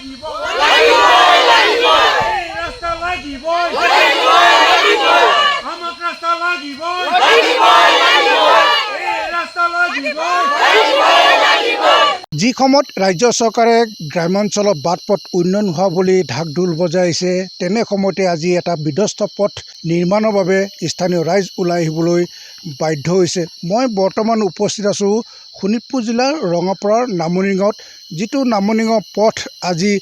যি সময়ত ৰাজ্য চৰকাৰে গ্ৰামাঞ্চলৰ বাট পথ উন্নয়ন হোৱা বুলি ঢাক ঢোল বজাইছে, তেনে সময়তে আজি এটা বিধ্বস্ত পথ নিৰ্মাণৰ বাবে স্থানীয় ৰাইজ ওলাই আহিবলৈ বাধ্য হৈছে। মই বৰ্তমান উপস্থিত আছোঁ শোণিতপুৰ জিলাৰ ৰঙাপাৰাৰ নামনিগাঁৱত, যিটো নামনিগাঁও পথ আজি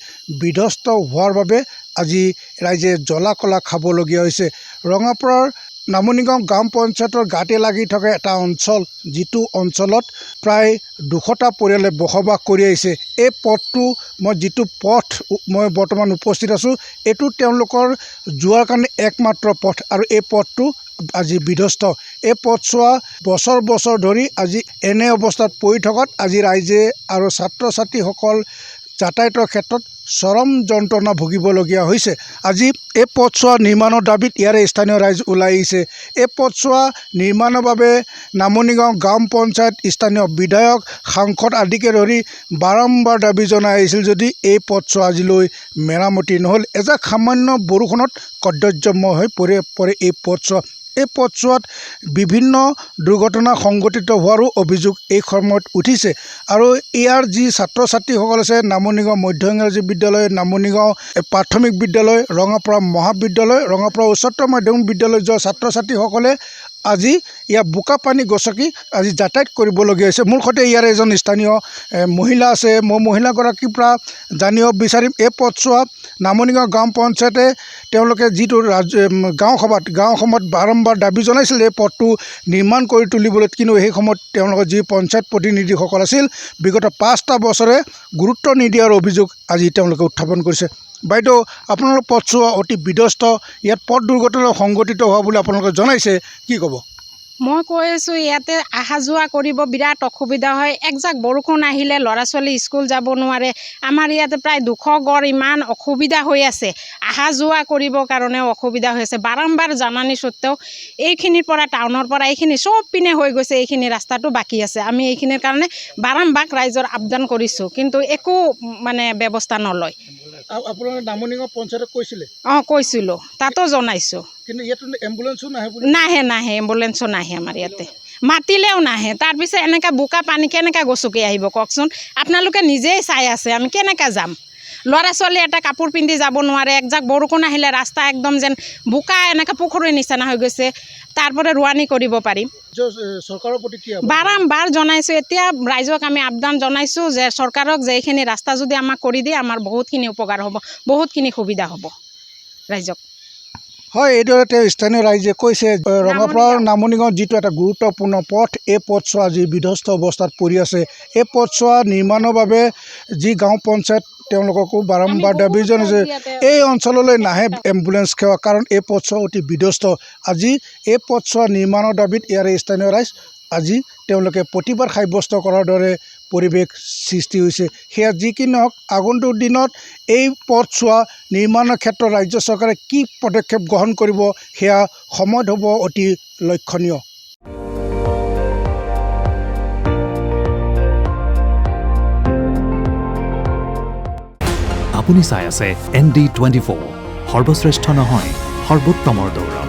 বিধ্বস্ত হোৱাৰ বাবে আজি ৰাইজে জ্বলা কলা খাবলগীয়া হৈছে। ৰঙাপাৰাৰ নামনিগাঁও গ্ৰাম পঞ্চায়তৰ গাতে লাগি থকা এটা অঞ্চল, যিটো অঞ্চলত প্ৰায় 200টা পৰিয়ালে বসবাস কৰি আহিছে। এই পথটো মই বৰ্তমান উপস্থিত আছোঁ, এইটো তেওঁলোকৰ যোৱাৰ কাৰণে একমাত্ৰ পথ, আৰু এই পথটো আজি বিধ্বস্ত। এই পথছোৱা বছৰ বছৰ ধৰি আজি এনে অৱস্থাত পৰি থকাত আজি ৰাইজে আৰু ছাত্ৰ ছাত্ৰীসকল যাতায়াতৰ ক্ষেত্ৰত চৰম যন্ত্ৰণা ভুগিবলগীয়া হৈছে। আজি এই পথছোৱা নিৰ্মাণৰ দাবীত ইয়াৰে স্থানীয় ৰাইজ ওলাই আহিছে। এই পথছোৱা নিৰ্মাণৰ বাবে নামনিগাঁও গ্ৰাম পঞ্চায়ত, স্থানীয় বিধায়ক, সাংসদ আদিকে ধৰি বাৰম্বাৰ দাবী জনাই আহিছিল, যদি এই পথছোৱা আজিলৈ মেৰামতি নহ'ল। এজাক সামান্য বৰষুণত কদৰ্যময় হৈ পৰে এই পথছোৱা। এই পথছোৱাত বিভিন্ন দুৰ্ঘটনা সংঘটিত হোৱাৰো অভিযোগ এই সময়ত উঠিছে, আৰু ইয়াৰ যি ছাত্ৰ ছাত্ৰীসকল আছে, নামনিগাঁও মধ্য ইংৰাজী বিদ্যালয়, নামনিগাঁও প্ৰাথমিক বিদ্যালয়, ৰঙাপাৰা মহাবিদ্যালয়, ৰঙাপাৰা উচ্চতৰ মাধ্যমিক বিদ্যালয়ত যোৱা ছাত্ৰ ছাত্ৰীসকলে আজি ইয়াৰ বোকা পানী গচকি আজি যাতায়াত কৰিবলগীয়া হৈছে। মোৰ সৈতে ইয়াৰ এজন স্থানীয় মহিলা আছে, মই মহিলাগৰাকীৰ পৰা জানিব বিচাৰিম এই পথছোৱা নামনিগাঁও গ্ৰাম পঞ্চায়তে তেওঁলোকে যিটো গাঁও সভাত বাৰম্বাৰ দাবী জনাইছিল এই পথটো নিৰ্মাণ কৰি তুলিবলৈ, কিন্তু সেই সময়ত তেওঁলোকৰ যি পঞ্চায়ত প্ৰতিনিধিসকল আছিল বিগত 5টা বছৰে গুৰুত্ব নিদিয়াৰ অভিযোগ আজি তেওঁলোকে উত্থাপন কৰিছে। বাইদেউ, আপোনালোকৰ পথছোৱা অতি বিধ্বস্ত, ইয়াত পথ দুৰ্ঘটনা সংঘটিত হোৱা বুলি আপোনালোকে জনাইছে, কি ক'ব? মই কৈ আছোঁ, ইয়াতে অহা যোৱা কৰিব বিৰাট অসুবিধা হয়। একজাক বৰষুণ আহিলে ল'ৰা ছোৱালী স্কুল যাব নোৱাৰে। আমাৰ ইয়াতে প্ৰায় 200 ঘৰ ইমান অসুবিধা হৈ আছে, অহা যোৱা কৰিবৰ কাৰণেও অসুবিধা হৈ আছে। বাৰম্বাৰ জাননী সত্ত্বেও এইখিনিৰ পৰা টাউনৰ পৰা এইখিনি চব পিনে হৈ গৈছে, এইখিনি ৰাস্তাটো বাকী আছে। আমি এইখিনিৰ কাৰণে বাৰম্বাৰ ৰাইজৰ আবেদন কৰিছোঁ, কিন্তু একো ব্যৱস্থা নলয়। আপোনালোকে নামনিগাঁও পঞ্চায়তক কৈছিলে? কৈছিলোঁ, তাতো জনাইছোঁ, কিন্তু ইয়াতো এম্বুলেঞ্চো নাহে, এম্বুলেঞ্চো নাহে আমাৰ ইয়াতে, মাতিলেও নাহে। তাৰপিছত এনেকৈ বোকা পানী কেনেকৈ গচকি আহিব কওকচোন? আপোনালোকে নিজেই চাই আছে, আমি কেনেকৈ যাম? ল'ৰা ছোৱালী এটা কাপোৰ পিন্ধি যাব নোৱাৰে। একজাক বৰষুণ আহিলে ৰাস্তা একদম যেন বোকা, এনেকৈ পুখুৰীৰ নিচিনা হৈ গৈছে। তাৰপৰা ৰোৱানি কৰিব পাৰিম। চৰকাৰৰ প্ৰতি কি বাৰম্বাৰ জনাইছোঁ, এতিয়া ৰাইজক আমি আবেদন জনাইছোঁ যে চৰকাৰক যে এইখিনি ৰাস্তা যদি আমাক কৰি দিয়ে, আমাৰ বহুতখিনি উপকাৰ হ'ব, বহুতখিনি সুবিধা হ'ব ৰাইজক। হয়, এইদৰে তেওঁ স্থানীয় ৰাইজে কৈছে। ৰঙাপাৰাৰ নামনিগাঁৱত যিটো এটা গুৰুত্বপূৰ্ণ পথ, এই পথছোৱা আজি বিধ্বস্ত অৱস্থাত পৰি আছে। এই পথছোৱা নিৰ্মাণৰ বাবে যি গাঁও পঞ্চায়ত তেওঁলোককো বাৰম্বাৰ দাবী জনাইছে, এই অঞ্চললৈ নাহে এম্বুলেঞ্চ সেৱা, কাৰণ এই পথছোৱা অতি বিধ্বস্ত। আজি এই পথছোৱা নিৰ্মাণৰ দাবীত ইয়াৰে স্থানীয় ৰাইজ আজি তেওঁলোকে প্ৰতিবাদ সাব্যস্ত কৰাৰ দৰে পৰিৱেশ সৃষ্টি হৈছে। সেয়া যি কি নহওক, আগন্তুক দিনত এই পথছোৱা নিৰ্মাণৰ ক্ষেত্ৰত ৰাজ্য চৰকাৰে কি পদক্ষেপ গ্ৰহণ কৰিব, সেয়া সময়ত হ'ব অতি লক্ষণীয়। আপুনি চাই আছে ND24, সৰ্বশ্ৰেষ্ঠ নহয়, সৰ্বোত্তমৰ দৌৰ।